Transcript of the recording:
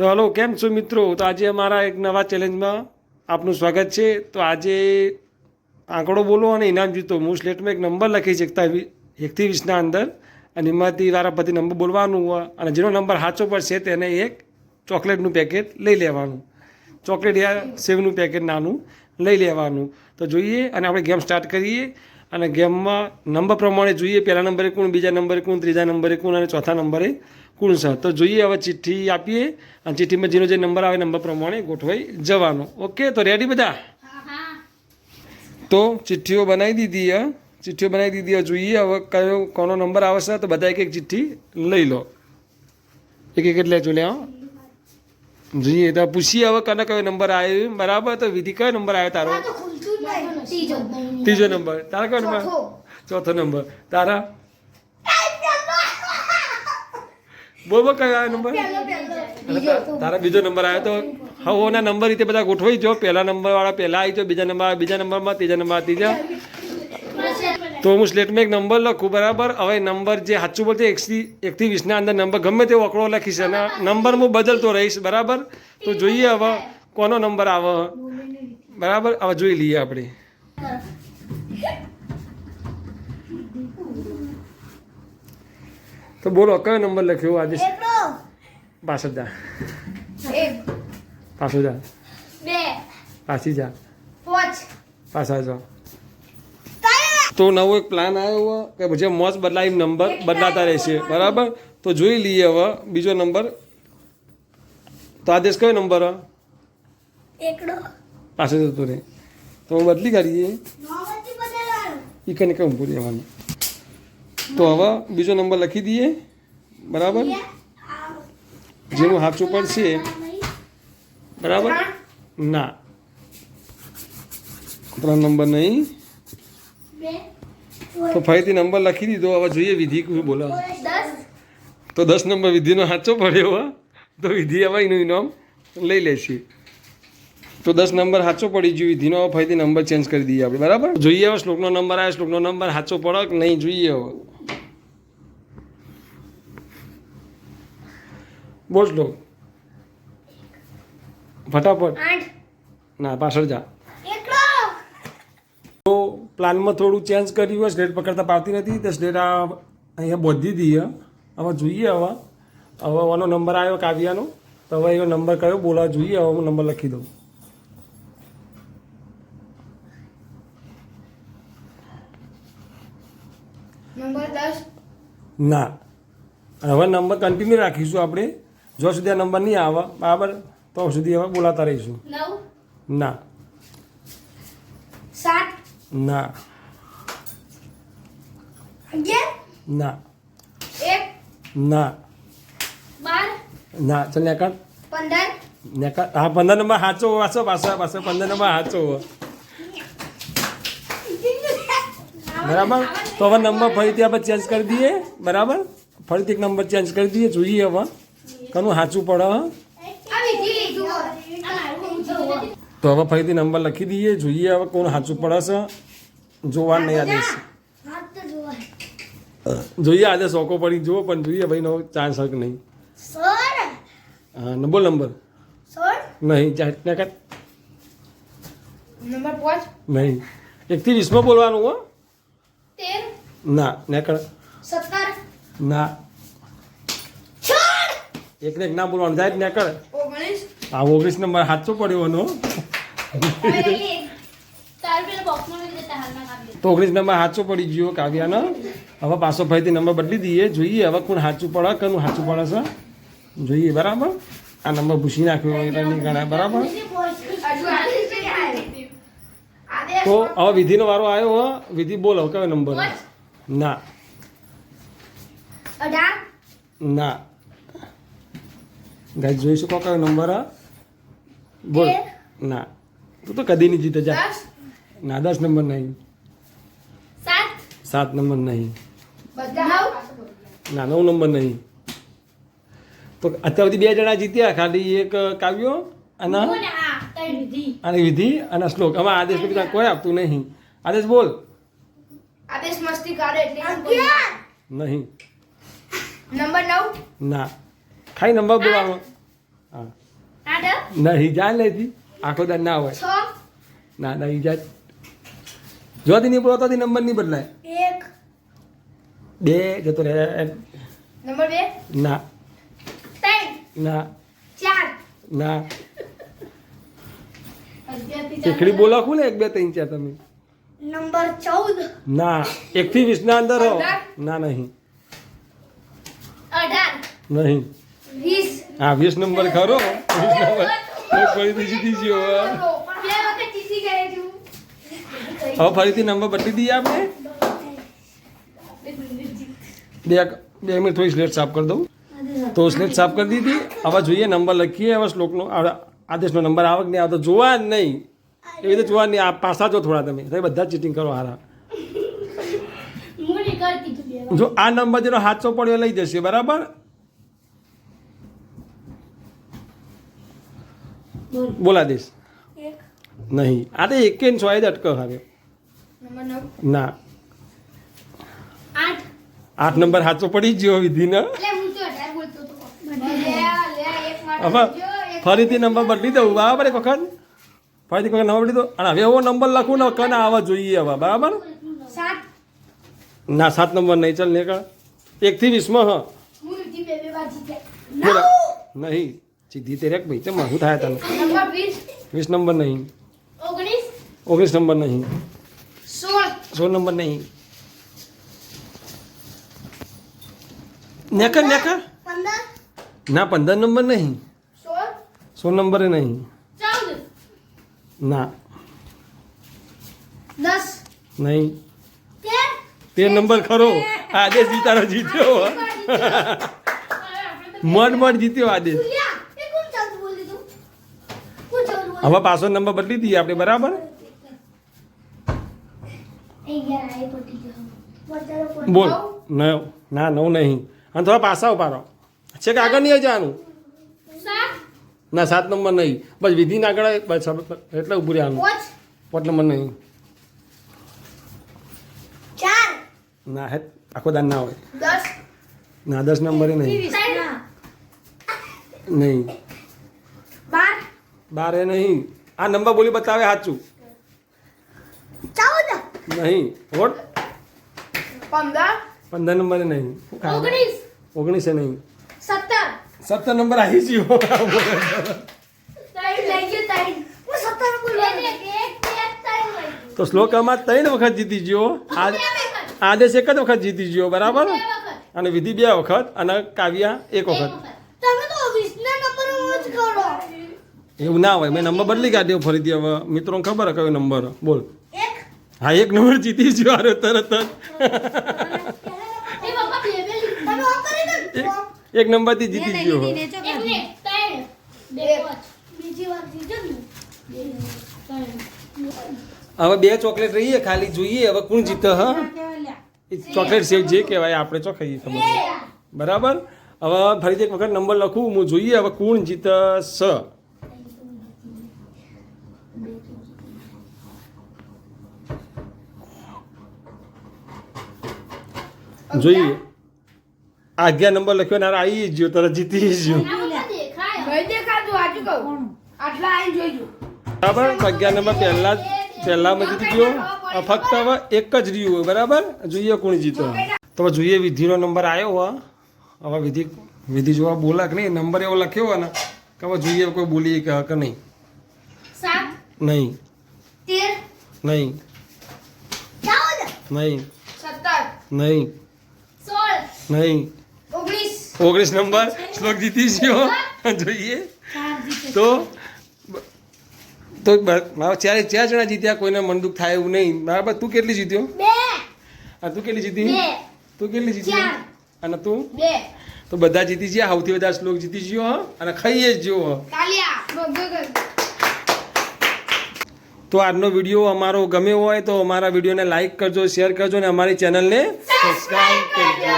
તો હલો, કેમ છો મિત્રો? તો આજે અમારા એક નવા ચેલેન્જમાં આપનું સ્વાગત છે. તો આજે આંકડો બોલો અને ઇનામ જીતો. હું સ્લેટમાં એક નંબર લખીશ 1 થી 20ના અંદર, અને એમાંથી વારાફરતી નંબર બોલવાનું હોય, અને જેનો નંબર સાચો પડશે તેને એક ચોકલેટનું પેકેટ લઈ લેવાનું. ચોકલેટ યા સેવનું પેકેટ નાનું લઈ લેવાનું. તો જોઈએ, અને આપણે ગેમ સ્ટાર્ટ કરીએ. અને ગેમમાં નંબર પ્રમાણે જોઈએ, પહેલા નંબરે કોણ, બીજા નંબરે કોણ, ત્રીજા નંબરે કોણ, અને ચોથા નંબરે કોણ છે. તો જોઈએ, હવે ચિઠ્ઠી આપીએ, અને ચિઠ્ઠીમાં જેનો જે નંબર આવે નંબર પ્રમાણે ગોઠવાઈ જવાનો. ઓકે, તો રેડી બધા? તો ચિઠ્ઠીઓ બનાવી દીધી. જોઈએ હવે કોનો નંબર આવશે. તો બધા એક એક ચિઠ્ઠી લઈ લો, એક એક એટલે જો લે. જોઈએ તો પૂછીએ હવે કને કયો નંબર આવ્યો. બરાબર, તો વિધિ કયો નંબર આવ્યો તારો? ત્રીજો નંબર. તારા કયો નંબર? ચોથો નંબર. તારા બોલ કયો આવ્યો નંબર? તારા બીજો નંબર આવ્યો. તો હવોના નંબર રીતે બધા ગોઠવાઈ જો. પહેલા નંબર વાળા પહેલા આવી જાઓ, બીજા નંબરમાં ત્રીજા નંબર ત્રીજા. તો હું સ્લેટમાં એક નંબર લખું. બરાબર, હવે નંબર જે સાચું બોલते 1 થી 20ના અંદર નંબર ગમે તેવો આંકડો લખીશ, અને નંબર હું બદલતો રહીશ. બરાબર, તો જોઈએ હવે કોનો નંબર આવે. બરાબર, હવે જોઈ લઈએ આપણે. તો બોલો કયો નંબર લખ્યો આજે? પાછળ જા, પાછળ જા, પાછી જા, પાછા જાઓ. તો નવો એક પ્લાન આવ્યો કે જે મોજ બદલાઈ નંબર બદલાતા રહેશે. બરાબર, તો જોઈ લઈએ હવે બીજો નંબર. તો આદેશ કયો નંબર? પાસે જતો રહે. તો બદલી કરીએ, એ કને કેમ પૂરી રહેવાનું. તો હવે બીજો નંબર લખી દઈએ. બરાબર, જેનું સાચું પડશે. બરાબર, ના 3 નંબર નહીં. તો ફરીથી નંબર લખી દીધો. હવે જોઈએ વિધિ શું બોલે. તો 10 નંબર વિધિનો સાચો પડ્યો. તો વિધિ હવે એનું ઇનામ લઈ લેશે. તો 10 નંબર સાચો પડી ગયો વિધિનો. હવે ફરીથી નંબર ચેન્જ કરી દઈએ આપણે. બરાબર, જોઈએ હવે શ્લોકનો નંબર આવે. શ્લોકનો નંબર સાચો પડે કે નહીં જોઈએ હવે. બોલ શ્લોક ફટાફટ. ના, પાછળ જા. તો પ્લાનમાં થોડું ચેન્જ કર્યું હોય. સ્લેટ પકડતા પાવતી નથી, તો સ્લેટ અહીંયા બોધી દઈએ. હવે જોઈએ હવે આનો નંબર આવ્યો કાવ્યાનો. તો હવે એનો નંબર કયો બોલવા જોઈએ. હવે હું નંબર લખી દઉં. ના, હવે નંબર કન્ટિન્યુ રાખીશું આપણે. જો સુધી આ નંબર નહીં આવે બરાબર, તો સુધી હવે બોલાતા રહીશું. ના, 7 ના, 11 ના, 1 ના, 12 ના. ચાલ નેકળ 15 નેકળ. હા, 15 નંબર સાચો પાછો 15 નંબર સાચો. બરાબર, તો હવે નંબર ફરીથી આપણે ચેન્જ કરી દઈએ. બરાબર, ફરીથી એક નંબર ચેન્જ કરી દઈએ. જોઈએ હવે કનું સાચું પડે. તો હવે ફરીથી નંબર લખી દઈએ. જોઈએ હવે કોણ સાચું પડે છે. જોવા નહીં આદેશ. જોઈએ આદેશ ઓકો પડી જુઓ, પણ જોઈએ ભાઈ નો ચાન્સ હક નહીં. હા, બોલ નંબર. નહીં, નંબર 5 નહીં. 1 થી 20માં બોલવાનું હો. 13 ના, નેકળ. 17 ના, એક ને એક ના બોલવાનું. જાય નેકળ. 19 હા, 19 નંબર સાચો પડ્યો એનો. તો 19 નંબર સાચો પડી ગયો કાવ્યાનો. હવે પાછો ફરીથી નંબર બદલી દઈએ. જોઈએ હવે કોણ સાચું પડે, કોનું સાચું પડે છે જોઈએ. બરાબર, આ નંબર ભૂસી નાખ્યો એટલે નહીં ગણાય. બરાબર, તો હવે વિધિનો વારો આવ્યો. વિધિ બોલો કયો નંબર? ના, 18 ના. ગાય જોઈ શકો કયો નંબર? બોલ. ના, તું તો કદી નહીં જીતે. જા. ના, 10 નંબર નહીં. 7 નંબર નહીં. ના, 9 નંબર નહીં. તો અત્યાર સુધી 2 જણા જીત્યા. ખાલી એક કાવ્યો અને વિધિ અને શ્લોક. હવે આદેશ બીજા કોઈ આપતું નહીં. આદેશ બોલ. આદેશ મસ્તી કરે એટલે નહીં. નંબર 9 ના, ખાલી નંબર બોલવાનો. હા 8 નહીં જા લેતી આખો દાન ના હોય 6 ના નહીં જા જોથી નહીં પડતો નંબર નહીં બદલાય 1 2 જતો રહે નંબર 2 ના 3 ના 4 ના ચીખડી બોલો ખું ને 1 2 3 4 તમે નંબર 14 ના 1 થી 20 ના અંદર હો ના નહીં 18 નહીં 20 હા 20 નંબર ખરો 20 નંબર ફરીથી જીતી ગયો હવે. બે વખત જીતી ગઈ છું હવે ફરીથી નંબર બદલી દઈએ આપણે 2 મિનિટ થોડી સ્લેટ સાફ કરી દઉં તો સ્લેટ સાફ કરી દીધી હવે જોઈએ નંબર લખીએ હવે શ્લોકનો આદેશનો નંબર આવે કે નહીં આવતો જોવા જ નહીં એવી રીતે જોવા નહીં આ પાછા જો થોડા તમે બધા ચીટિંગ કરો હારા હું નહીં કરતી તું બે જો આ નંબર જેનો હાથસો પડ્યો લઈ જશે બરાબર બોલ આદેશ 1 નહીં આ તો એક જ છ જ અટક હવે નંબર 9 ના 8 8 નંબર હાથસો પડી જ ગયો વિધિને એટલે હું તો 18 બોલતો હતો લે એક માટે હવે જો એક ફરીથી નંબર બદલી દઉં બરાબર એક વખત ફરીથી વખત નંબર બદલી દો અને હવે એવો નંબર લખું ને કને આવવા જોઈએ હવે બરાબર 7 ના 7 નંબર નહીં ચાલ નીકળ 1 થી 20 માં હા હું જીતી બે વાર જીત્યા બોલો નહીં સીધી તે રેક ભાઈ ચમ શું થાય તને નંબર 20 20 નંબર નહીં 19 19 નંબર નહીં 16 16 નંબર નહીં નેકર 15 ના 15 નંબર નહીં 16 16 નંબરે નહીં 14 ના 10 નહીં 13 તે નંબર ખરો આદેશ જીતારો જીત્યો મડ જીત્યો આદેશ તુલિયા એ કોણ ચાલતું બોલી તું કોણ ચાલતું બોલી હવે પાછો નંબર બદલી દઈએ આપણે બરાબર એ યાર આઈ પટી ગયો બચારો કોણ બોલ ના 9 નહીં અને થોડા પાછા ઉપાડો છે કે આગળ નહીં જવાનું 7 ના 7 નંબર નહીં બસ વિધિને આગળ બસ એટલે ઉભું રહેવાનું 5 5 નંબર નહીં 4 ના હે આખો દાન ના હોય 10 ના 10 નંબરે નહીં 20 નહીં 12 12 નહીં આ નંબર બોલી બતાવે સાચું 14 નહીં વોટ 15 15 નંબરે નહીં 19 19 નહીં 17 17 નંબર આવી ગયો તાઈ લઈ ગયો તાઈ હું 17 બોલવાનું એક તો શ્લોકમાં 3 વખત જીતી ગયો આદેશ એક જ વખત જીતી ગયો બરાબર અને વિધિ 2 વખત અને કાવ્યા 1 વખત તમે તો 20 ના નંબર જ કરો એવું ના હોય મેં નંબર બદલી કાઢ્યો ફરીથી હવે મિત્રોને ખબર હે કયો નંબર બોલ 1 હા 1 નંબર જીતી ગયો અરે તરત જ એ બાપા બે બે તમે ઓફ કરી દો એક નંબરથી જીતી ગયો હવે. એક ને 3 2 5 બીજી વાર જીતો ને હવે 2 ચોકલેટ રહીએ ખાલી જોઈએ હવે કોણ જીતે હા એ ચોકલેટ સેવ જે કહેવાય આપણે ચો ખાઈએ ખબર છે. બરાબર હવે ફરીથી એક વખત નંબર લખું હું જોઈએ હવે કોણ જીતશે જોઈએ આ 11 નંબર લખ્યો ને આવી જ ગયો તરત જીતી જ ગયો ભાઈ દેખાતું આજુ કહું આટલા આઈ જોઈજો બરાબર 11 નંબર પહેલામાં જીતી ગયો ફક્ત હવે એક જ રહ્યું હોય બરાબર જોઈએ કોણ જીતો તો હવે જોઈએ વિધિનો નંબર આવ્યો હવે વિધિ જોવા બોલા કે નહીં નંબર એવો લખ્યો હોય ને કે હવે જોઈએ કોઈ બોલીએ કે નહીં 7 નહીં 13 નહીં 14 નહીં 17 નહીં 16 નહીં 19 નંબર શ્લોક જીતી ગયો જોઈએ તો ચાર જણા જીત્યા કોઈને મન દુઃખ થાય એવું નહીં બરાબર તું કેટલી જીત્યો 2 આ તું કેટલી જીતી 2 તું કેટલી જીતી ચાર. અને તું 2 તો બધા જીતી ગયા સૌથી વધારે શ્લોક જીતી ગયો હા અને ખાઈએ જ જો તાલિયા તો આજનો વિડીયો અમારો ગમ્યો હોય તો અમારા વિડીયોને લાઈક કરજો શેર કરજો અને અમારી ચેનલને સબસ્ક્રાઈબ કરજો